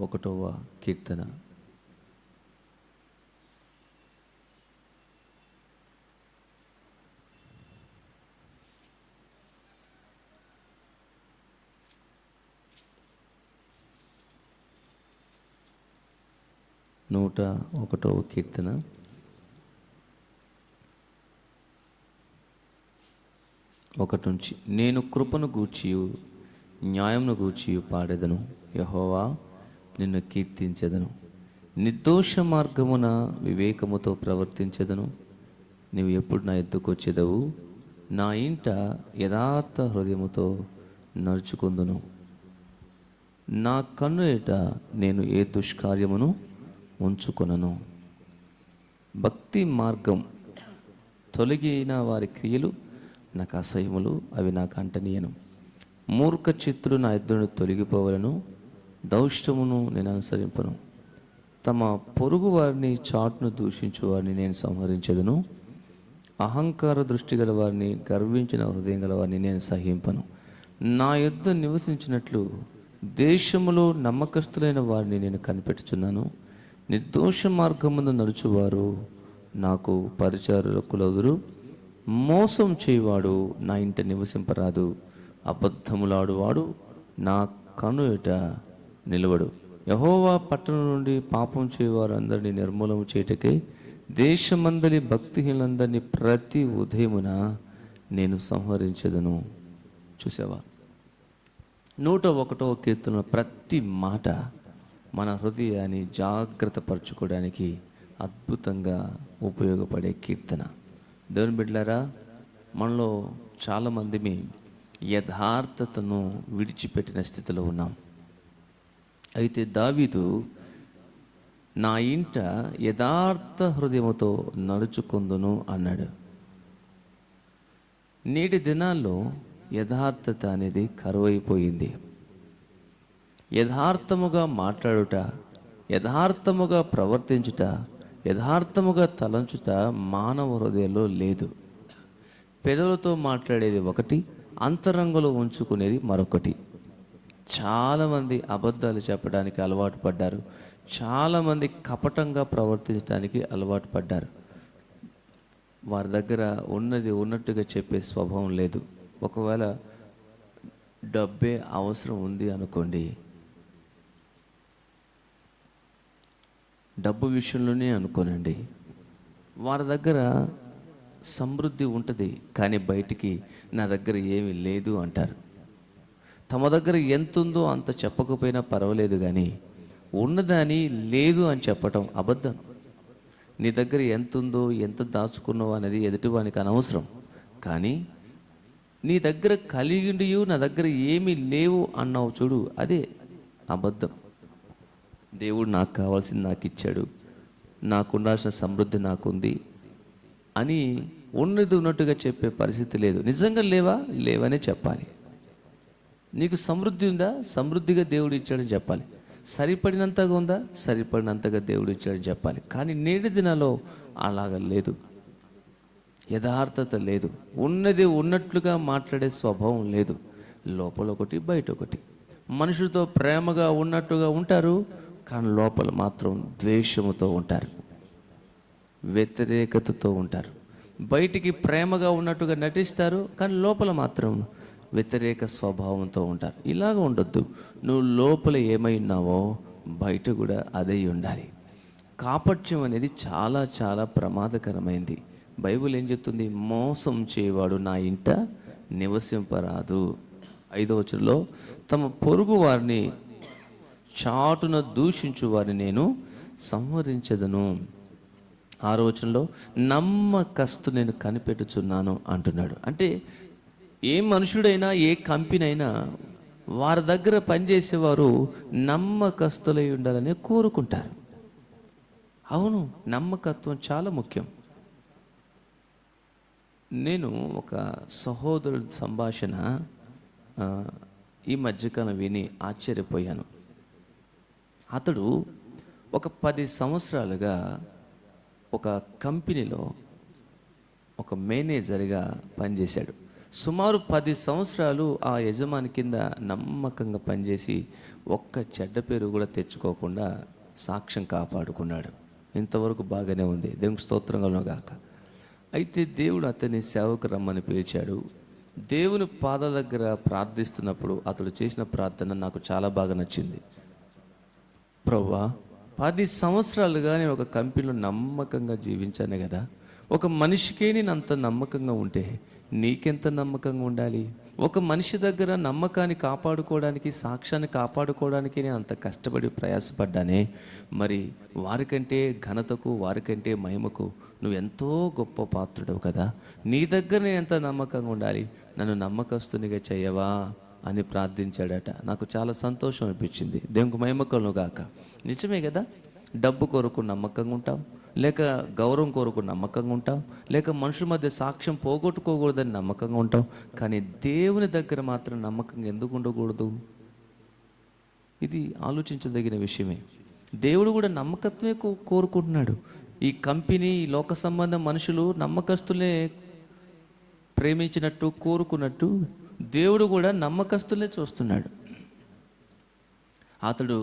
1వ కీర్తన. నూట 1వ కీర్తన 1 నుంచి. నేను కృపను గూర్చియు న్యాయమును గూర్చియు పాడెదను, యెహోవా నిన్ను కీర్తించెదను. నిర్దోష మార్గమున వివేకముతో ప్రవర్తించెదను. నీవు ఎప్పుడు నా ఎద్దుకు వచ్చేదవు? నా ఇంట యథార్థ హృదయముతో నడుచుకుందును. నా కన్ను ఎట నేను ఏ దుష్కార్యమును ఉంచుకొనను. భక్తి మార్గం తొలగిన వారి క్రియలు నాకు అసహ్యములు, అవి నాకు అంటనీయను. మూర్ఖ చిత్తులు నా ఎద్దును తొలగిపోవలను, దౌష్టమును నేను అనుసరింపను. తమ పొరుగు వారిని చాటును దూషించు వారిని నేను సంహరించెదను. అహంకార దృష్టి గల వారిని, గర్వించిన హృదయం గల వారిని నేను సహింపను. నా యొద్ద నివసించినట్లు దేశములో నమ్మకస్తులైన వారిని నేను కనిపెట్టుచున్నాను. నిర్దోష మార్గమును నడుచువారు నాకు పరిచారకులెదురు. మోసం చేయువాడు నా ఇంట నివసింపరాదు. అబద్ధములాడువాడు నా కన్ను ఎట నిలవడు. యెహోవా పట్టణం నుండి పాపం చేయువారు అందరినీ నిర్మూలము చేయుటకై దేశమందలి భక్తిహీనులందరినీ ప్రతి ఉదయమున నేను సంహరించెదను. చూసావా, 101వ కీర్తన ప్రతి మాట మన హృదయాన్ని జాగ్రత్త పరచుకోవడానికి అద్భుతంగా ఉపయోగపడే కీర్తన. దేవుని బిడ్డలారా, మనలో చాలామంది యథార్థతను విడిచిపెట్టిన స్థితిలో ఉన్నాం. అయితే దావీదు నా ఇంట యథార్థ హృదయముతో నడుచుకుందును అన్నాడు. నేటి దినాల్లో యథార్థత అనేది కరువైపోయింది. యథార్థముగా మాట్లాడుట, యథార్థముగా ప్రవర్తించుట, యథార్థముగా తలంచుట మానవ హృదయంలో లేదు. పెదవులతో మాట్లాడేది ఒకటి, అంతరంగంలో ఉంచుకునేది మరొకటి. చాలామంది అబద్ధాలు చెప్పడానికి అలవాటు పడ్డారు. చాలామంది కపటంగా ప్రవర్తించడానికి అలవాటు పడ్డారు. వారి దగ్గర ఉన్నది ఉన్నట్టుగా చెప్పే స్వభావం లేదు. ఒకవేళ డబ్బే అవసరం ఉంది అనుకోండి, డబ్బు విషయంలోనే అనుకోనండి, వారి దగ్గర సమృద్ధి ఉంటుంది, కానీ బయటికి నా దగ్గర ఏమీ లేదు అంటారు. తమ దగ్గర ఎంత ఉందో అంత చెప్పకపోయినా పర్వాలేదు, కానీ ఉన్నదని లేదు అని చెప్పటం అబద్ధం. నీ దగ్గర ఎంత ఉందో, ఎంత దాచుకున్నావు అనేది ఎదుటివానికి అనవసరం. కానీ నీ దగ్గర కలిగిండి నా దగ్గర ఏమీ లేవు అన్నావు చూడు, అదే అబద్ధం. దేవుడు నాకు కావాల్సింది నాకు ఇచ్చాడు, నాకు ఉండాల్సిన సమృద్ధి నాకుంది అని ఉన్నది ఉన్నట్టుగా చెప్పే పరిస్థితి లేదు. నిజంగా లేవనే చెప్పాలి. నీకు సమృద్ధి ఉందా? సమృద్ధిగా దేవుడు ఇచ్చాడని చెప్పాలి. సరిపడినంతగా ఉందా? సరిపడినంతగా దేవుడు ఇచ్చాడని చెప్పాలి. కానీ నేటి దినాల్లో అలాగ లేదు, యథార్థత లేదు, ఉన్నది ఉన్నట్లుగా మాట్లాడే స్వభావం లేదు. లోపల ఒకటి, బయట ఒకటి. మనుషులతో ప్రేమగా ఉన్నట్టుగా ఉంటారు, కానీ లోపల మాత్రం ద్వేషముతో ఉంటారు, వ్యతిరేకతతో ఉంటారు. బయటికి ప్రేమగా ఉన్నట్టుగా నటిస్తారు, కానీ లోపల మాత్రం వ్యతిరేక స్వభావంతో ఉంటారు. ఇలాగ ఉండొద్దు. నువ్వు లోపల ఏమై ఉన్నావో బయట కూడా అదే ఉండాలి. కాపట్యం అనేది చాలా చాలా ప్రమాదకరమైంది. బైబిల్ ఏం చెప్తుంది? మోసం చేయవాడు నా ఇంట నివసింపరాదు. 5వ వచనంలో తమ పొరుగు వారిని చాటున దూషించు వారిని నేను సంహరించెదను. 6వ వచనంలో నమ్మకస్తు నేను కనిపెట్టుచున్నాను అంటున్నాడు. అంటే ఏ మనుషుడైనా, ఏ కంపెనీ అయినా వారి దగ్గర పనిచేసేవారు నమ్మకస్తులై ఉండాలని కోరుకుంటారు. అవును, నమ్మకత్వం చాలా ముఖ్యం. నేను ఒక సహోదరుడి సంభాషణ ఈ మధ్యకాలం విని ఆశ్చర్యపోయాను. అతడు ఒక 10 సంవత్సరాలుగా ఒక కంపెనీలో ఒక మేనేజర్గా పనిచేశాడు. సుమారు 10 సంవత్సరాలు ఆ యజమాని కింద నమ్మకంగా పనిచేసి ఒక్క చెడ్డ పేరు కూడా తెచ్చుకోకుండా సాక్ష్యం కాపాడుకున్నాడు. ఇంతవరకు బాగానే ఉంది. దేవునికి స్తోత్రం కలుగును గాక. అయితే దేవుడు అతని సేవకు రమ్మని పిలిచాడు. దేవుని పాదాల దగ్గర ప్రార్థిస్తున్నప్పుడు అతడు చేసిన ప్రార్థన నాకు చాలా బాగా నచ్చింది. ప్రభువా, 10 సంవత్సరాలుగా నేను ఒక కంపెనీలో నమ్మకంగా జీవించాను కదా. ఒక మనిషికే నేను అంత నమ్మకంగా ఉంటే నీకెంత నమ్మకంగా ఉండాలి? ఒక మనిషి దగ్గర నమ్మకాన్ని కాపాడుకోవడానికి, సాక్ష్యాన్ని కాపాడుకోవడానికి నేను అంత కష్టపడి ప్రయాసపడ్డానే. మరి వారికంటే ఘనతకు, వారికంటే మహిమకు నువ్వు ఎంతో గొప్ప పాత్రుడవు కదా. నీ దగ్గర నేను ఎంత నమ్మకంగా ఉండాలి, నన్ను నమ్మకస్తునిగా చేయవా అని ప్రార్థించాడట. నాకు చాలా సంతోషం అనిపించింది. దేవునికి మహిమ కలుగును గాక. నిజమే కదా. డబ్బు కొరకు నమ్మకంగా ఉంటాం, లేక గౌరవం కొరకు నమ్మకంగా ఉంటాం, లేక మనుషుల మధ్య సాక్ష్యం పోగొట్టుకోకూడదని నమ్మకంగా ఉంటాం. కానీ దేవుని దగ్గర మాత్రం నమ్మకంగా ఎందుకు ఉండకూడదు? ఇది ఆలోచించదగిన విషయమే. దేవుడు కూడా నమ్మకత్వమే కోరుకుంటున్నాడు. ఈ కంపెనీ, ఈ లోక సంబంధం మనుషులు నమ్మకస్తులే ప్రేమించినట్టు, కోరుకున్నట్టు దేవుడు కూడా నమ్మకస్తులే చూస్తున్నాడు. అతడు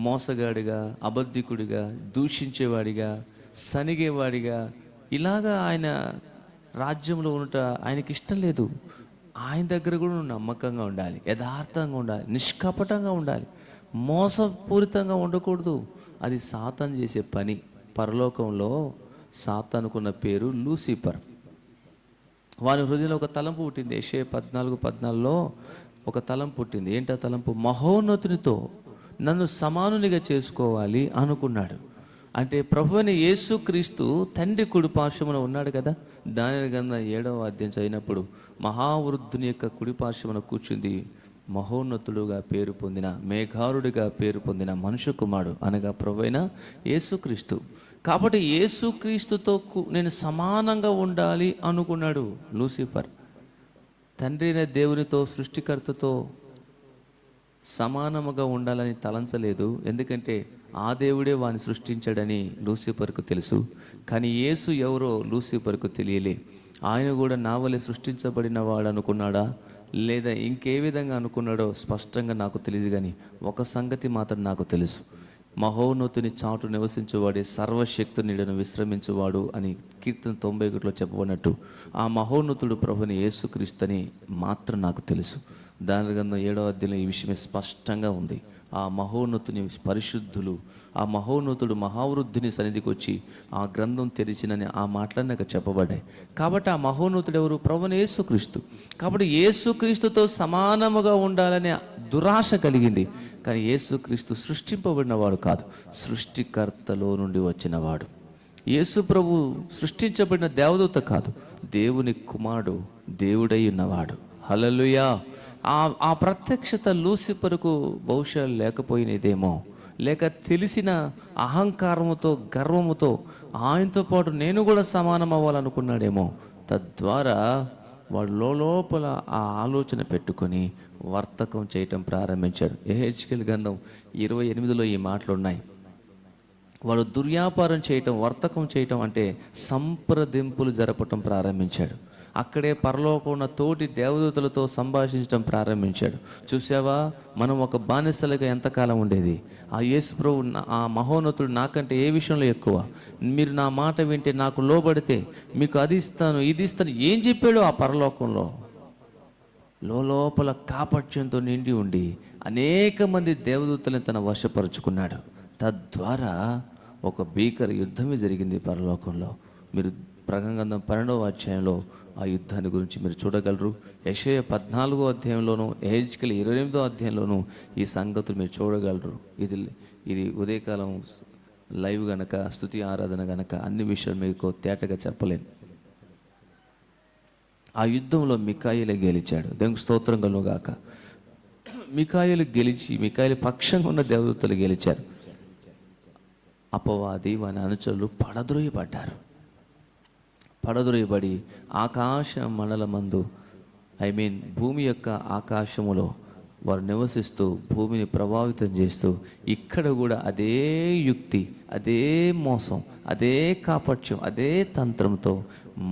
మోసగాడిగా, అబద్ధికుడిగా, దూషించేవాడిగా, సనిగేవాడిగా ఇలాగా ఆయన రాజ్యంలో ఉండట ఆయనకి ఇష్టం లేదు. ఆయన దగ్గర కూడా నువ్వు నమ్మకంగా ఉండాలి, యథార్థంగా ఉండాలి, నిష్కపటంగా ఉండాలి, మోసపూరితంగా ఉండకూడదు. అది సాతాను చేసే పని. పరలోకంలో సాతానుకున్న పేరు లూసిఫర్. వాని హృదయంలో ఒక తలంపు పుట్టింది. యెషయా 14:14లో ఒక తలంపు పుట్టింది. ఏంటి ఆ తలంపు? మహోన్నతునితో నన్ను సమానునిగా చేసుకోవాలి అనుకున్నాడు. అంటే ప్రభువైన యేసుక్రీస్తు తండ్రి కుడిపార్శ్వమున ఉన్నాడు కదా. దానియేలు గ్రంథం 7వ అధ్యాయం చదివినప్పుడు మహావృద్ధుని యొక్క కుడిపార్శ్వమున కూర్చుంది మహోన్నతుడుగా పేరు పొందిన, మేఘారుడిగా పేరు పొందిన మనుష్య కుమారుడు, అనగా ప్రభువైన యేసుక్రీస్తు. కాబట్టి యేసుక్రీస్తుతో నేను సమానంగా ఉండాలి అనుకున్నాడు లూసిఫర్. తండ్రి అయిన దేవునితో, సృష్టికర్తతో సమానముగా ఉండాలని తలంచలేదు. ఎందుకంటే ఆ దేవుడే వాని సృష్టించాడని లూసిఫర్కు తెలుసు. కానీ యేసు ఎవరో లూసిఫర్కు తెలియలే. ఆయన కూడా నా వలె సృష్టించబడిన వాడు అనుకున్నాడా, లేదా ఇంకే విధంగా అనుకున్నాడో స్పష్టంగా నాకు తెలియదు. కానీ ఒక సంగతి మాత్రం నాకు తెలుసు. మహోన్నతుని చాటు నివసించేవాడే సర్వశక్తు నీడను విశ్రమించువాడు అని కీర్తన 91లో చెప్పబడినట్టు ఆ మహోన్నతుడు ప్రభుని యేసుక్రీస్తుని మాత్రం నాకు తెలుసు. దాని గ్రంథం 7వ అధ్యాయంలో ఈ విషయమే స్పష్టంగా ఉంది. ఆ మహోన్నతుని పరిశుద్ధులు, ఆ మహోన్నతుడు మహావృద్ధుని సన్నిధికి వచ్చి ఆ గ్రంథం తెరిచినని ఆ మాటలు నాకు చెప్పబడ్డాయి. కాబట్టి ఆ మహోన్నతుడు ఎవరు? ప్రభువైన యేసుక్రీస్తు. కాబట్టి యేసుక్రీస్తుతో సమానముగా ఉండాలనే దురాశ కలిగింది. కానీ యేసుక్రీస్తు సృష్టింపబడినవాడు కాదు, సృష్టికర్తలో నుండి వచ్చినవాడు. యేసు ప్రభు సృష్టించబడిన దేవదూత కాదు, దేవుని కుమారుడు, దేవుడై ఉన్నవాడు. హల్లెలూయా. ఆ ప్రత్యక్షత లూసిఫర్కు బహుశా లేకపోయినదేమో, లేక తెలిసిన అహంకారముతో, గర్వముతో ఆయనతో పాటు నేను కూడా సమానం అవ్వాలనుకున్నాడేమో. తద్వారా వాడు లోపల ఆ ఆలోచన పెట్టుకొని వర్తకం చేయటం ప్రారంభించాడు. యెహెజ్కేలు గ్రంథం 28లో ఈ మాటలు ఉన్నాయి. వాడు దుర్వ్యాపారం చేయటం, వర్తకం చేయటం అంటే సంప్రదింపులు జరపటం ప్రారంభించాడు. అక్కడే పరలోకం ఉన్న తోటి దేవదూతలతో సంభాషించడం ప్రారంభించాడు. చూసావా, మనం ఒక బానిసలుగా ఎంతకాలం ఉండేది. ఆ యేసు ప్రభు, ఆ మహోన్నతుడు నాకంటే ఏ విషయంలో ఎక్కువ, మీరు నా మాట వింటే, నాకు లోబడితే మీకు అది ఇస్తాను, ఇది ఇస్తాను. ఏం చెప్పాడు ఆ పరలోకంలో? లోపల కాపట్యంతో నిండి ఉండి అనేక మంది దేవదూతలను తన వశపరుచుకున్నాడు. తద్వారా ఒక భీకర యుద్ధమే జరిగింది పరలోకంలో. మీరు ప్రకటన గ్రంథం 12వ అధ్యాయంలో ఆ యుద్ధాన్ని గురించి మీరు చూడగలరు. యెషయా 14వ అధ్యాయంలోను, యెహెజ్కేలు 28వ అధ్యాయంలోను ఈ సంగతులు మీరు చూడగలరు. ఇది ఉదయకాలం లైవ్ గనక, స్తుతి ఆరాధన గనక అన్ని విషయాలు మీకు తేటగా చెప్పలేను. ఆ యుద్ధంలో మిఖాయేలు గెలిచాడు. దేవునికి స్తోత్రం కలుగును గాక. మిఖాయేలు గెలిచి, మిఖాయేలు పక్షంగా ఉన్న దేవదూతలు గెలిచారు. అపవాది, వాని అనుచరులు పడద్రోయబడ్డారు. పడద్రోయబడి ఆకాశ మండలమందు, భూమి యొక్క ఆకాశములో వారు నివసిస్తూ భూమిని ప్రభావితం చేస్తూ ఇక్కడ కూడా అదే యుక్తి, అదే మోసం, అదే కాపట్యం, అదే తంత్రంతో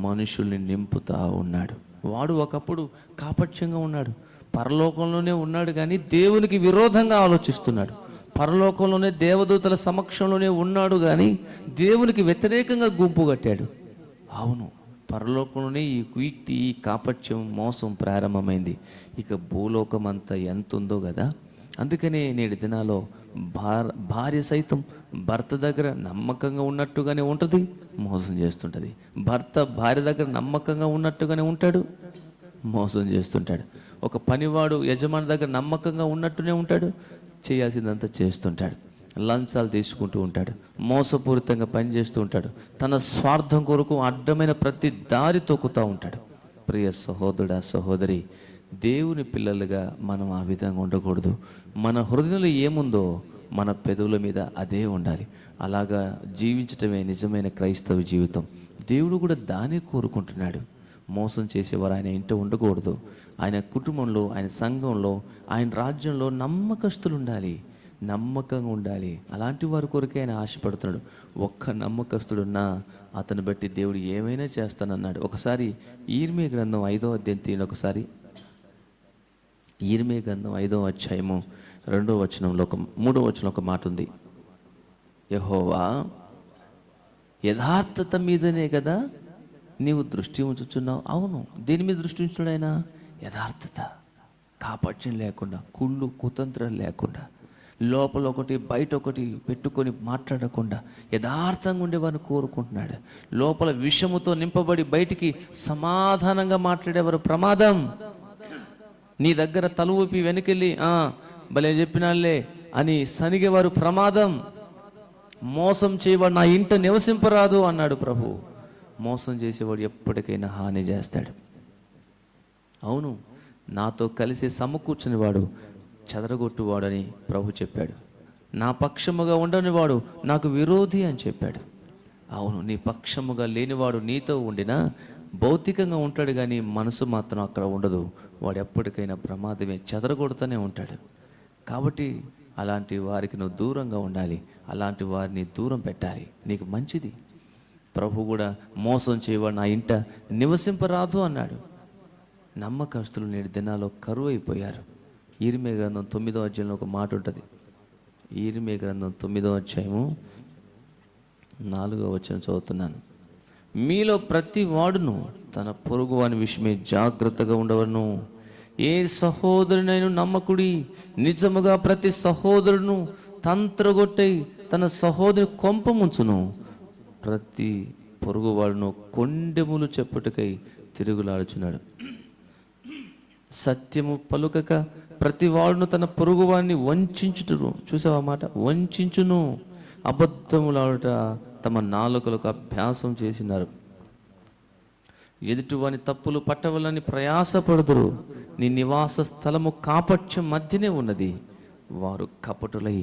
మనుషుల్ని నింపుతా ఉన్నాడు. వాడు ఒకప్పుడు కాపట్యంగా ఉన్నాడు, పరలోకంలోనే ఉన్నాడు కానీ దేవునికి విరోధంగా ఆలోచిస్తున్నాడు. పరలోకంలోనే దేవదూతల సమక్షంలోనే ఉన్నాడు కానీ దేవునికి వ్యతిరేకంగా గుంపు కట్టాడు. అవును, పరలోకంలోనే ఈ కుయుక్తి, ఈ కాపట్యం, మోసం ప్రారంభమైంది. ఇక భూలోకం అంతా ఎంత ఉందో కదా. అందుకనే నేటి దినాల్లో భార్య సైతం భర్త దగ్గర నమ్మకంగా ఉన్నట్టుగానే ఉంటుంది, మోసం చేస్తుంటుంది. భర్త భార్య దగ్గర నమ్మకంగా ఉన్నట్టుగానే ఉంటాడు, మోసం చేస్తుంటాడు. ఒక పనివాడు యజమాని దగ్గర నమ్మకంగా ఉన్నట్టునే ఉంటాడు, చేయాల్సిందంతా చేస్తుంటాడు. లంచాలు తీసుకుంటూ ఉంటాడు, మోసపూరితంగా పనిచేస్తూ ఉంటాడు, తన స్వార్థం కొరకు అడ్డమైన ప్రతి దారి తొక్కుతూ ఉంటాడు. ప్రియ సహోదరుడా, సహోదరి, దేవుని పిల్లలుగా మనం ఆ విధంగా ఉండకూడదు. మన హృదయంలో ఏముందో మన పెదవుల మీద అదే ఉండాలి. అలాగా జీవించటమే నిజమైన క్రైస్తవ జీవితం. దేవుడు కూడా దాన్ని కోరుకుంటున్నాడు. మోసం చేసేవారు ఆయన ఇంట ఉండకూడదు. ఆయన కుటుంబంలో, ఆయన సంఘంలో, ఆయన రాజ్యంలో నమ్మకస్తులు ఉండాలి, నమ్మకంగా ఉండాలి. అలాంటి వారి కొరకే ఆయన ఆశపడుతున్నాడు. ఒక్క నమ్మకస్తుడున్నా అతను బట్టి దేవుడు ఏమైనా చేస్తానన్నాడు. ఒకసారి ఈర్మియా గ్రంథం 5వ అధ్యాయం తీయండి. ఒకసారి ఈర్మియా గ్రంథం 5వ అధ్యాయము 2వ వచనంలో 3వ వచనంలో ఒక మాట ఉంది. యెహోవా, యథార్థత మీదనే కదా నీవు దృష్టి ఉంచుచున్నావు. అవును, దేని మీద దృష్టి ఉంచున్నాడు ఆయన? యథార్థత, కాపట్యం లేకుండా, కుళ్ళు కుతంత్రాలు లేకుండా, లోపల ఒకటి బయట ఒకటి పెట్టుకొని మాట్లాడకుండా యథార్థంగా ఉండేవారిని కోరుకుంటున్నాడు. లోపల విషముతో నింపబడి బయటికి సమాధానంగా మాట్లాడేవారు ప్రమాదం. నీ దగ్గర తల ఊపి వెనకెళ్ళి భలే చెప్పినాళ్లే అని సనిగేవారు ప్రమాదం. మోసం చేయవాడు నా ఇంట నివసింపరాదు అన్నాడు ప్రభు. మోసం చేసేవాడు ఎప్పటికైనా హాని చేస్తాడు. అవును, నాతో కలిసి సమకూర్చుని వాడు చెదరగొట్టువాడని ప్రభు చెప్పాడు. నా పక్షముగా ఉండనివాడు నాకు విరోధి అని చెప్పాడు. అవును, నీ పక్షముగా లేనివాడు నీతో ఉండినా భౌతికంగా ఉంటాడు కానీ మనసు మాత్రం అక్కడ ఉండదు. వాడు ఎప్పటికైనా ప్రమాదమే, చెదరగొడుతూనే ఉంటాడు. కాబట్టి అలాంటి వారికి నువ్వు దూరంగా ఉండాలి, అలాంటి వారిని దూరం పెట్టాలి, నీకు మంచిది. ప్రభు కూడా మోసం చేయవాడు నా ఇంట నివసింపరాదు అన్నాడు. నమ్మకస్తులు నేటి దినాల్లో కరువు అయిపోయారు. ఈర్మియా గ్రంథం 9వ అధ్యాయంలో ఒక మాట ఉంటుంది. ఈర్మియా గ్రంథం 9వ అధ్యాయము 4వ వచనం చదువుతున్నాను. మీలో ప్రతి వాడును తన పొరుగు వాని విషయమే జాగ్రత్తగా ఉండవను. ఏ సహోదరునైనా నమ్మకుడి. నిజముగా ప్రతి సహోదరును తంత్రగొట్టై తన సహోదరు కొంప ముంచును. ప్రతి పొరుగువాడును కొండెములు చెప్పుటకై తిరుగులాడుచున్నాడు. సత్యము పలుకక ప్రతి వాడును తన పొరుగువాడిని వంచును. చూసావా మాట? వంచును. అబద్ధములాడుట తమ నాలుకలకు అభ్యాసం చేసినారు. ఎదుటివాని తప్పులు పట్టవలని ప్రయాసపడుదురు. నీ నివాస స్థలము కాపట్యం మధ్యనే ఉన్నది. వారు కపటులై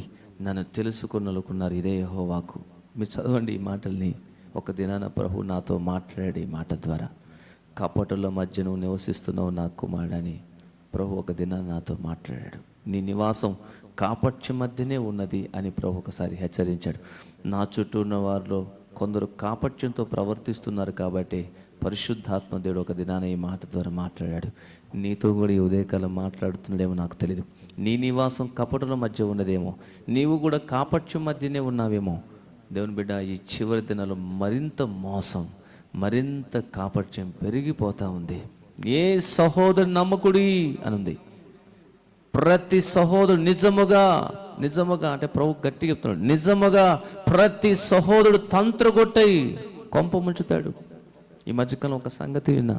నన్ను తెలుసుకొనలుకున్నారు. ఇదే యెహోవాకు. మీరు చదవండి ఈ మాటల్ని. ఒక దినాన ప్రభు నాతో మాట్లాడాడు ఈ మాట ద్వారా. కపటుల మధ్య నువ్వు నివసిస్తున్నావు నా కుమారుడని ప్రభు ఒక దినాన నాతో మాట్లాడాడు. నీ నివాసం కాపట్యం మధ్యనే ఉన్నది అని ప్రభు ఒకసారి హెచ్చరించాడు. నా చుట్టూ ఉన్న వారిలో కొందరు కాపట్యంతో ప్రవర్తిస్తున్నారు కాబట్టి పరిశుద్ధాత్మ దేవుడు ఒక దినాన ఈ మాట ద్వారా మాట్లాడాడు. నీతో కూడా ఈ ఉదయకాలం మాట్లాడుతున్నాడేమో నాకు తెలియదు. నీ నివాసం కపటుల మధ్య ఉన్నదేమో, నీవు కూడా కాపట్యం మధ్యనే ఉన్నావేమో. దేవుని బిడ్డ, ఈ చివరి దినాల్లో మరింత మోసం, మరింత కాపట్యం పెరిగిపోతూ ఉంది. ఏ సహోదరు నమ్మకుడి అనుంది. ప్రతి సహోదరుడు నిజముగా అంటే ప్రభు గట్టిగా చెప్తున్నాడు, నిజముగా ప్రతి సహోదరుడు తంత్రగొట్టై కొంప ముంచుతాడు. ఈ మధ్యకాలం ఒక సంగతి విన్నా.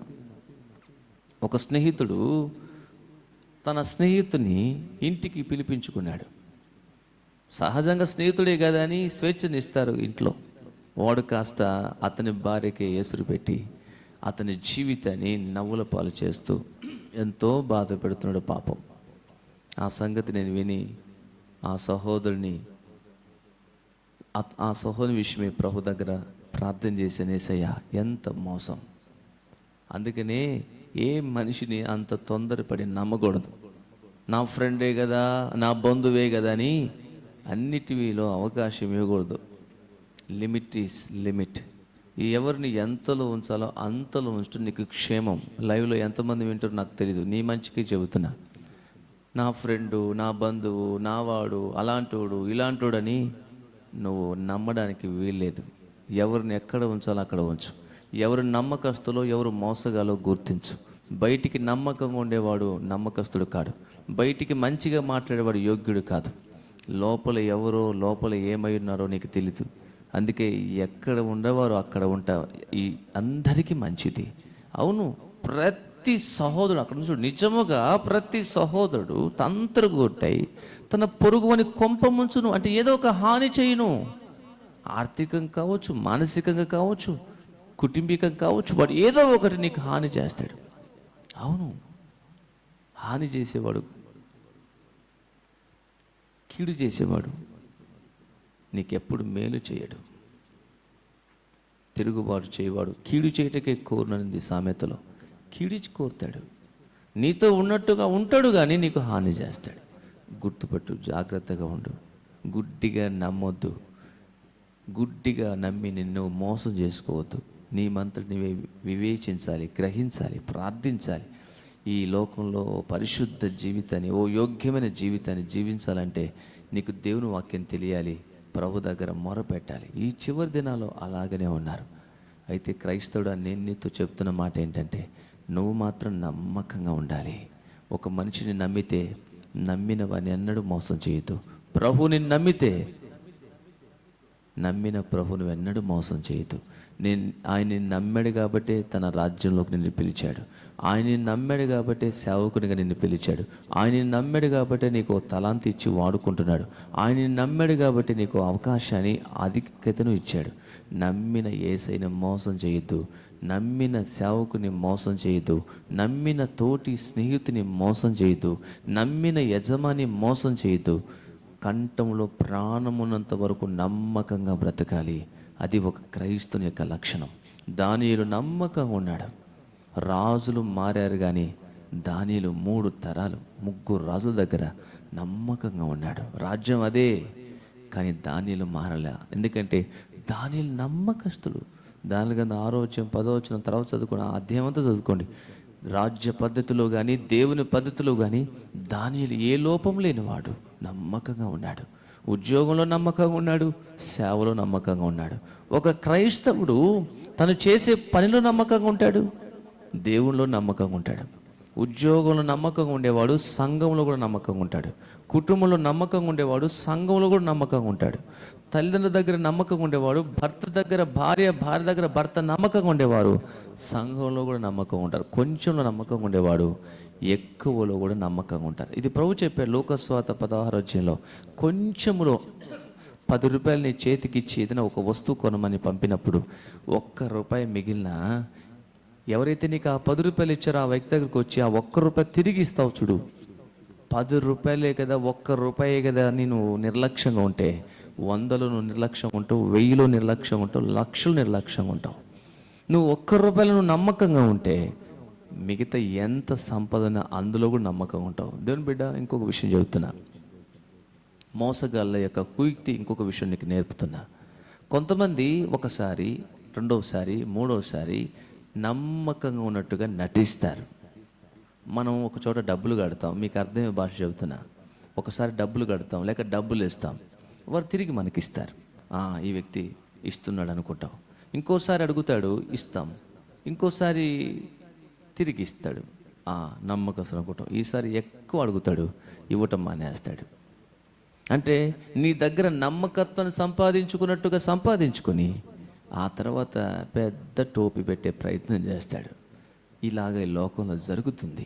ఒక స్నేహితుడు తన స్నేహితుని ఇంటికి పిలిపించుకున్నాడు. సహజంగా స్నేహితుడే కదా అని స్వేచ్ఛనిస్తారు ఇంట్లో. వాడు కాస్త అతని భార్యకే ఎసురు పెట్టి అతని జీవితాన్ని నవ్వుల పాలు చేస్తూ ఎంతో బాధ పెడుతున్నాడు పాపం. ఆ సంగతి నేను విని ఆ సహోదరుని విషయమే ప్రభు దగ్గర ప్రార్థన చేశాను. యేసయ్యా, ఎంత మోసం! అందుకనే ఏ మనిషిని అంత తొందరపడి నమ్మకూడదు. నా ఫ్రెండే కదా, నా బంధువే కదా అని అన్నిటిలో అవకాశం ఇవ్వకూడదు. Limit is limit. ఎవరిని ఎంతలో ఉంచాలో అంతలో ఉంచడం నీకు క్షేమం. లైవ్లో ఎంతమంది వింటారో నాకు తెలియదు, నీ మంచికి చెబుతున్నా. నా ఫ్రెండు, నా బంధువు, నా వాడు, అలాంటోడు ఇలాంటోడని నువ్వు నమ్మడానికి వీల్లేదు. ఎవరిని ఎక్కడ ఉంచాలో అక్కడ ఉంచు. ఎవరు నమ్మకస్తులో ఎవరు మోసగాలో గుర్తించు. బయటికి నమ్మకంగా ఉండేవాడు నమ్మకస్తుడు కాడు. బయటికి మంచిగా మాట్లాడేవాడు యోగ్యుడు కాదు. లోపల ఎవరో లోపల ఏమై ఉన్నారో నీకు తెలీదు. అందుకే ఎక్కడ ఉండేవారో అక్కడ ఉంటా ఈ అందరికీ మంచిది. అవును, ప్రతి సహోదరుడు అక్కడ నుంచి నిజముగా ప్రతి సహోదరుడు తంత్రగొట్టై తన పొరుగువని కొంప ముంచును. అంటే ఏదో ఒక హాని చేయును. ఆర్థికంగా కావచ్చు, మానసికంగా కావచ్చు, కుటుంబికంగా కావచ్చు, వాడు ఏదో ఒకటి నీకు హాని చేస్తాడు. అవును, హాని చేసేవాడు, కీడు చేసేవాడు నీకెప్పుడు మేలు చేయడు. తిరుగుబాటు చేయవాడు కీడు చేయటకే కోరుననింది సామెతలో. కీడిచి కోరుతాడు. నీతో ఉన్నట్టుగా ఉంటాడు కానీ నీకు హాని చేస్తాడు. గుర్తుపట్టు, జాగ్రత్తగా ఉండు. గుడ్డిగా నమ్మొద్దు. గుడ్డిగా నమ్మి నిన్ను మోసం చేసుకోవద్దు. నీ మంతటి నీవే వివేచించాలి, గ్రహించాలి, ప్రార్థించాలి. ఈ లోకంలో పరిశుద్ధ జీవితాన్ని, ఓ యోగ్యమైన జీవితాన్ని జీవించాలంటే నీకు దేవుని వాక్యం తెలియాలి, ప్రభు దగ్గర మొరపెట్టాలి. ఈ చివరి దినాల్లో అలాగనే ఉన్నారు. అయితే క్రైస్తవుడు నేను నీతో చెప్తున్న మాట ఏంటంటే, నువ్వు మాత్రం నమ్మకంగా ఉండాలి. ఒక మనిషిని నమ్మితే నమ్మిన వాడిని ఎన్నడూ మోసం చేయొద్దు. ప్రభువుని నమ్మితే నమ్మిన ప్రభువుని ఎన్నడూ మోసం చేయొద్దు. ఆయన్ని నమ్మాడు కాబట్టే తన రాజ్యంలోకి నిన్ను పిలిచాడు. ఆయన్ని నమ్మాడు కాబట్టే సేవకునిగా నిన్ను పిలిచాడు. ఆయన్ని నమ్మాడు కాబట్టే నీకు తలాంతి ఇచ్చి వాడుకుంటున్నాడు. ఆయన్ని నమ్మాడు కాబట్టి నీకు అవకాశాన్ని, ఆధిక్యతను ఇచ్చాడు. నమ్మిన యేసయ్యను మోసం చేయొద్దు. నమ్మిన సేవకుని మోసం చేయొద్దు. నమ్మిన తోటి స్నేహితుని మోసం చేయొద్దు. నమ్మిన యజమాని మోసం చేయొద్దు. కంఠంలో ప్రాణమున్నంత వరకు నమ్మకంగా బ్రతకాలి. అది ఒక క్రైస్తవుని యొక్క లక్షణం. దానియేలు నమ్మకంగా ఉన్నాడు. రాజులు మారారు కానీ దానియేలు 3 తరాలు 3 రాజుల దగ్గర నమ్మకంగా ఉన్నాడు. రాజ్యం అదే, కానీ దానియేలు మారలే. ఎందుకంటే దానియేలు నమ్మకస్తుడు. దాని కింద 6వ వచనం 10వ వచనం తర్వాత చదువుకోండి, అధ్యాయం అంతా చదువుకోండి. రాజ్య పద్ధతిలో కానీ దేవుని పద్ధతిలో కానీ దానియేలు ఏ లోపం లేనివాడు, నమ్మకంగా ఉన్నాడు. ఉద్యోగంలో నమ్మకంగా ఉన్నాడు, సేవలో నమ్మకంగా ఉన్నాడు. ఒక క్రైస్తవుడు తను చేసే పనిలో నమ్మకంగా ఉంటాడు, దేవునిలో నమ్మకంగా ఉంటాడు. ఉద్యోగంలో నమ్మకంగా ఉండేవాడు సంఘంలో కూడా నమ్మకంగా ఉంటాడు. కుటుంబంలో నమ్మకంగా ఉండేవాడు సంఘంలో కూడా నమ్మకంగా ఉంటాడు. తల్లిదండ్రుల దగ్గర నమ్మకంగా ఉండేవాడు, భర్త దగ్గర భార్య, భార్య దగ్గర భర్త నమ్మకంగా ఉండేవారు సంఘంలో కూడా నమ్మకంగా ఉంటారు. కొంచెంలో నమ్మకంగా ఉండేవాడు ఎక్కువలో కూడా నమ్మకంగా ఉంటారు. ఇది ప్రభు చెప్పాడు లోకస్వాత 16వ అధ్యాయంలో. కొంచెంలో 10 రూపాయలు నీ చేతికి ఇచ్చి ఏదైనా ఒక వస్తువు కొనమని పంపినప్పుడు ₹1 మిగిలిన ఎవరైతే నీకు ఆ 10 రూపాయలు ఇచ్చారో ఆ వ్యక్తి దగ్గరికి వచ్చి ఆ ₹1 తిరిగి ఇస్తావు చూడు. 10 రూపాయలే కదా, ₹1 కదా నేను నిర్లక్ష్యంగా ఉంటే 100లో నువ్వు నిర్లక్ష్యంగా ఉంటావు, 1000లో నిర్లక్ష్యంగా ఉంటావు, 1,00,000 నిర్లక్ష్యంగా ఉంటావు. నువ్వు ₹1 నువ్వు నమ్మకంగా ఉంటే మిగతా ఎంత సంపదన అందులో కూడా నమ్మకంగా ఉంటావు. దేవుని బిడ్డ, ఇంకొక విషయం చెబుతున్నా. మోసగాళ్ళ యొక్క కుయుక్తి ఇంకొక విషయం నీకు నేర్పుతున్నా. కొంతమంది ఒకసారి, రెండవసారి, మూడవసారి నమ్మకంగా ఉన్నట్టుగా నటిస్తారు. మనం ఒక చోట డబ్బులు కడతాం, మీకు అర్థమయ్యే భాష చెబుతున్నా. ఒకసారి డబ్బులు కడతాం, లేక డబ్బులు ఇస్తాం, వారు తిరిగి మనకి ఇస్తారు. ఈ వ్యక్తి ఇస్తున్నాడు అనుకుంటాం. ఇంకోసారి అడుగుతాడు, ఇస్తాం. ఇంకోసారి తిరిగి ఇస్తాడు, నమ్మకం అనుకుంటాం. ఈసారి ఎక్కువ అడుగుతాడు, ఇవ్వటం మానేస్తాడు. అంటే నీ దగ్గర నమ్మకత్వాన్ని సంపాదించుకున్నట్టుగా సంపాదించుకొని ఆ తర్వాత పెద్ద టోపీ పెట్టే ప్రయత్నం చేస్తాడు. ఇలాగ ఈ లోకంలో జరుగుతుంది.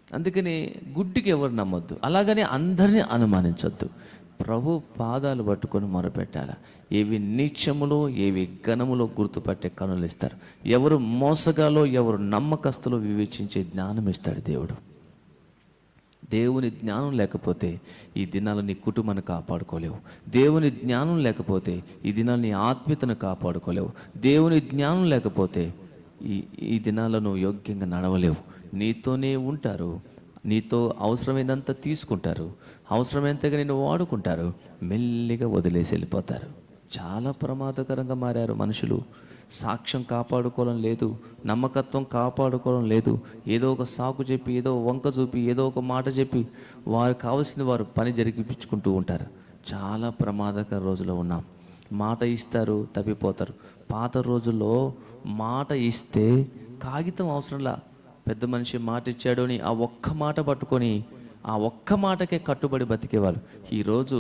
అందుకని గుడ్డికి ఎవరు నమ్మొద్దు, అలాగనే అందరినీ అనుమానించొద్దు. ప్రభు పాదాలు పట్టుకొని మొరపెట్టాల. ఏవి నీచములో ఏవి ఘనములో గుర్తుపట్టే కనులు ఇస్తారు. ఎవరు మోసగాలో ఎవరు నమ్మకస్తులో వివేచించే జ్ఞానం ఇస్తాడు దేవుడు. దేవుని జ్ఞానం లేకపోతే ఈ దినాలు నీ కుటుంబాన్ని కాపాడుకోలేవు. దేవుని జ్ఞానం లేకపోతే ఈ దినాలు నీ ఆత్మీయతను కాపాడుకోలేవు. దేవుని జ్ఞానం లేకపోతే ఈ దినాల్లో నువ్వు యోగ్యంగా నడవలేవు. నీతోనే ఉంటారు, నీతో అవసరమైనంత తీసుకుంటారు, అవసరమైనంతగా నిన్ను వాడుకుంటారు, మెల్లిగా వదిలేసి వెళ్ళిపోతారు. చాలా ప్రమాదకరంగా మారారు మనుషులు. సాక్ష్యం కాపాడుకోవడం లేదు, నమ్మకత్వం కాపాడుకోవడం లేదు. ఏదో ఒక సాకు చెప్పి, ఏదో వంక చూపి, ఏదో ఒక మాట చెప్పి వారికి కావాల్సింది వారు పని జరిగిపించుకుంటూ ఉంటారు. చాలా ప్రమాదకర రోజులో ఉన్నాం. మాట ఇస్తారు, తప్పిపోతారు. పాత రోజుల్లో మాట ఇస్తే కాగితం అవసరంలా, పెద్ద మనిషి మాట ఇచ్చాడు అని ఆ ఒక్క మాట పట్టుకొని ఆ ఒక్క మాటకే కట్టుబడి బతికేవారు. ఈరోజు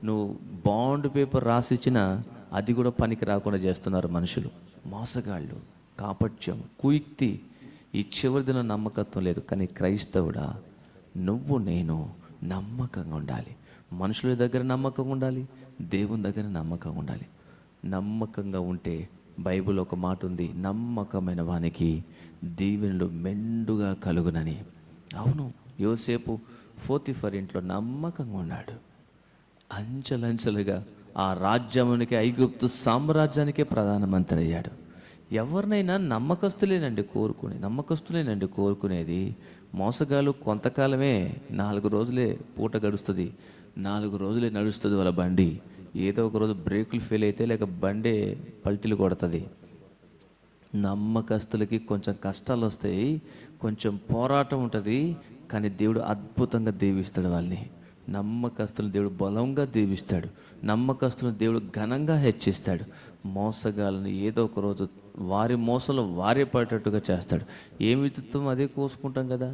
నువ్వు బాండ్ పేపర్ రాసిచ్చినా అది కూడా పనికి రాకుండా చేస్తున్నారు మనుషులు. మోసగాళ్ళు, కాపట్యం, కుయుక్తి, ఈ చివరి దిన నమ్మకత్వం లేదు. కానీ క్రైస్తవుడా, నువ్వు నేను నమ్మకంగా ఉండాలి. మనుషుల దగ్గర నమ్మకంగా ఉండాలి, దేవుని దగ్గర నమ్మకంగా ఉండాలి. నమ్మకంగా ఉంటే బైబిల్ ఒక మాట ఉంది, నమ్మకమైన వానికి దీవెనలు మెండుగా కలుగునని. అవును, యోసేపు పోతీఫర్ ఇంట్లో నమ్మకంగా ఉన్నాడు. అంచెలంచెలుగా ఆ రాజ్యానికి, ఐగుప్తు సామ్రాజ్యానికే ప్రధానమంత్రి అయ్యాడు. ఎవరినైనా నమ్మకస్తులేనండి కోరుకునేది. మోసగాళ్ళు కొంతకాలమే, 4 రోజులే పూట గడుస్తుంది, 4 రోజులే నడుస్తుంది వాళ్ళ బండి. ఏదో ఒక రోజు బ్రేకులు ఫెయిల్ అయితే లేక బండే పల్టీలు కొడుతుంది. నమ్మకస్తులకి కొంచెం కష్టాలు వస్తాయి, కొంచెం పోరాటం ఉంటుంది, కానీ దేవుడు అద్భుతంగా దీవిస్తాడు వాళ్ళని. నమ్మకస్తులను దేవుడు బలంగా దీవిస్తాడు. నమ్మకస్తులను దేవుడు ఘనంగా హెచ్చిస్తాడు. మోసగాళ్ళని ఏదో ఒక రోజు వారి మోసంలో వారే పడేటట్టుగా చేస్తాడు. ఏం విత్తుతాం అదే కోసుకుంటాం కదా,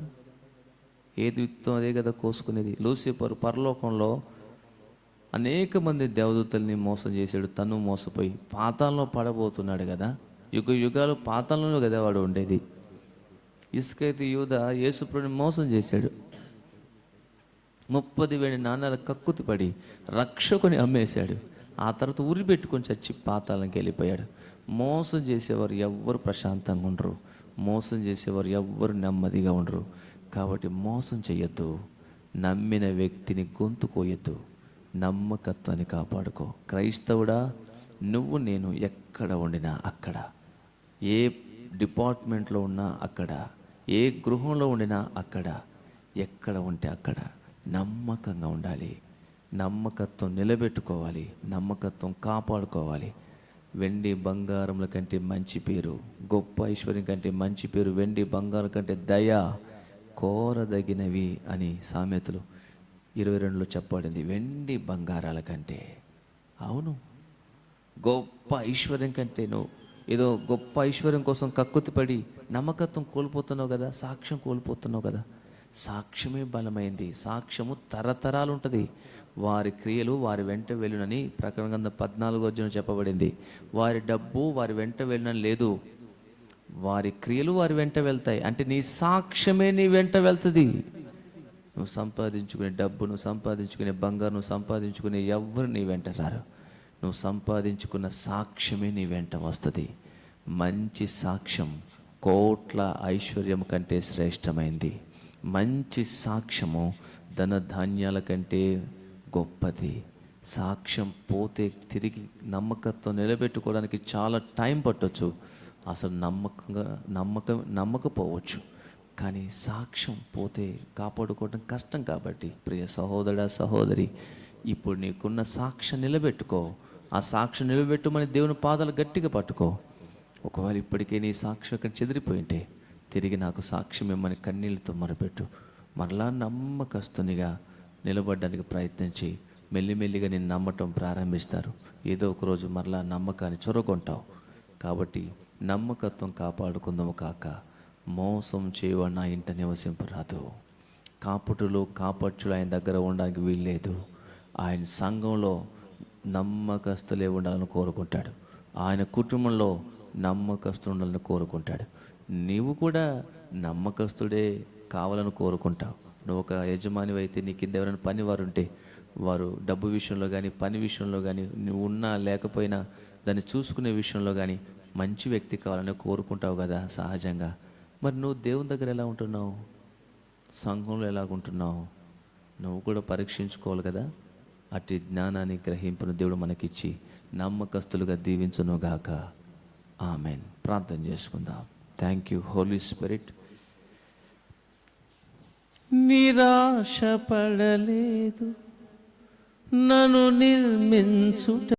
ఏది విత్తుతాం అదే కదా కోసుకునేది. లూసిఫర్ పరలోకంలో అనేక మంది దేవదూతల్ని మోసం చేశాడు, తను మోసపోయి పాతాళంలో పడబోతున్నాడు కదా. యుగాలు పాతాళంలో కదా వాడు ఉండేది. ఇసుకైతే యూదా యేసుప్రభుని మోసం చేశాడు. 30 వెండి నాణాల కక్కుతి పడి రక్షకుని అమ్మేశాడు. ఆ తర్వాత ఉరి పెట్టుకొని చచ్చి పాతాళంకి వెళ్ళిపోయాడు. మోసం చేసేవారు ఎవ్వరు ప్రశాంతంగా ఉండరు, మోసం చేసేవారు ఎవ్వరు నెమ్మదిగా ఉండరు. కాబట్టి మోసం చెయ్యొద్దు, నమ్మిన వ్యక్తిని గొంతు కోయొద్దు, నమ్మకత్వాన్ని కాపాడుకో. క్రైస్తవుడా, నువ్వు నేను ఎక్కడ ఉండినా అక్కడ, ఏ డిపార్ట్మెంట్లో ఉన్నా అక్కడ, ఏ గృహంలో ఉండినా అక్కడ, ఎక్కడ ఉంటే అక్కడ నమ్మకంగా ఉండాలి. నమ్మకత్వం నిలబెట్టుకోవాలి, నమ్మకత్వం కాపాడుకోవాలి. వెండి బంగారముల కంటే మంచి పేరు, గొప్ప ఐశ్వర్యం కంటే మంచి పేరు వెండి బంగారం కంటే దయ కోరదగినవి అని సామెతలు 22లో చెప్పబడింది. వెండి బంగారాల కంటే, అవును, గొప్ప ఐశ్వర్యం కంటే నువ్వు ఏదో గొప్ప ఐశ్వర్యం కోసం కక్కుతిపడి నమ్మకత్వం కోల్పోతున్నావు కదా, సాక్ష్యం కోల్పోతున్నావు కదా. సాక్ష్యమే బలమైంది. సాక్ష్యము తరతరాలు ఉంటుంది. వారి క్రియలు వారి వెంట వెళ్ళునని ప్రకటన గ్రంథం 14 చెప్పబడింది. వారి డబ్బు వారి వెంట వెళ్ళునని లేదు, వారి క్రియలు వారి వెంట వెళ్తాయి. అంటే నీ సాక్ష్యమే నీ వెంట వెళ్తుంది. నువ్వు సంపాదించుకునే డబ్బు, నువ్వు సంపాదించుకునే బంగారు, నువ్వు సంపాదించుకునే ఎవ్వరు నీ వెంట రారు. నువ్వు సంపాదించుకున్న సాక్ష్యమే నీ వెంట వస్తుంది. మంచి సాక్ష్యం కోట్ల ఐశ్వర్యం కంటే శ్రేష్టమైంది. మంచి సాక్ష్యము ధనధాన్యాల కంటే గొప్పది. సాక్ష్యం పోతే తిరిగి నమ్మకత్వం నిలబెట్టుకోవడానికి చాలా టైం పట్టవచ్చు, అసలు నమ్మకపోవచ్చు. కానీ సాక్ష్యం పోతే కాపాడుకోవడం కష్టం. కాబట్టి ప్రియ సహోదరుడా, సహోదరి, ఇప్పుడు నీకున్న సాక్ష్యం నిలబెట్టుకో. ఆ సాక్ష్యం నిలబెట్టుమని దేవుని పాదాలు గట్టిగా పట్టుకో. ఒకవేళ ఇప్పటికే నీ సాక్ష్యం అక్కడ చెదిరిపోయింటే తిరిగి నాకు సాక్ష్యం ఇమ్మని కన్నీళ్ళతో మొరపెట్టు. మరలా నమ్మకస్తునిగా నిలబడడానికి ప్రయత్నించి మెల్లిమెల్లిగా నేను నమ్మటం ప్రారంభిస్తారు. ఏదో ఒకరోజు మరలా నమ్మకాన్ని చొరగొంటావు. కాబట్టి నమ్మకత్వం కాపాడుకుందాము కాక మోసం చేయవాడు నా ఇంట నివసింపరాదు. కాపట్టులు ఆయన దగ్గర ఉండడానికి వీల్లేదు. ఆయన సంఘంలో నమ్మకస్తులే ఉండాలని కోరుకుంటాడు. ఆయన కుటుంబంలో నమ్మకస్తులు ఉండాలని కోరుకుంటాడు. నీవు కూడా నమ్మకస్తుడే కావాలని కోరుకుంటావు. నువ్వు ఒక యజమాని అయితే నీ కింద ఎవరైనా పని వారు ఉంటే వారు డబ్బు విషయంలో కానీ పని విషయంలో కానీ నువ్వు ఉన్నా లేకపోయినా దాన్ని చూసుకునే విషయంలో కానీ మంచి వ్యక్తి కావాలని కోరుకుంటావు కదా సహజంగా. మరి నువ్వు దేవుని దగ్గర ఎలా ఉంటున్నావు, సంఘంలో ఎలాగుంటున్నావు, నువ్వు కూడా పరీక్షించుకోవాలి కదా. అట్టి జ్ఞానాన్ని గ్రహింపును దేవుడు మనకిచ్చి నమ్మకస్తులుగా దీవించునుగాక. ఆమెన్. ప్రార్థన చేసుకుందాం. Thank you holy spirit. నిరాశపడలేదు నన్ను నిర్మించుట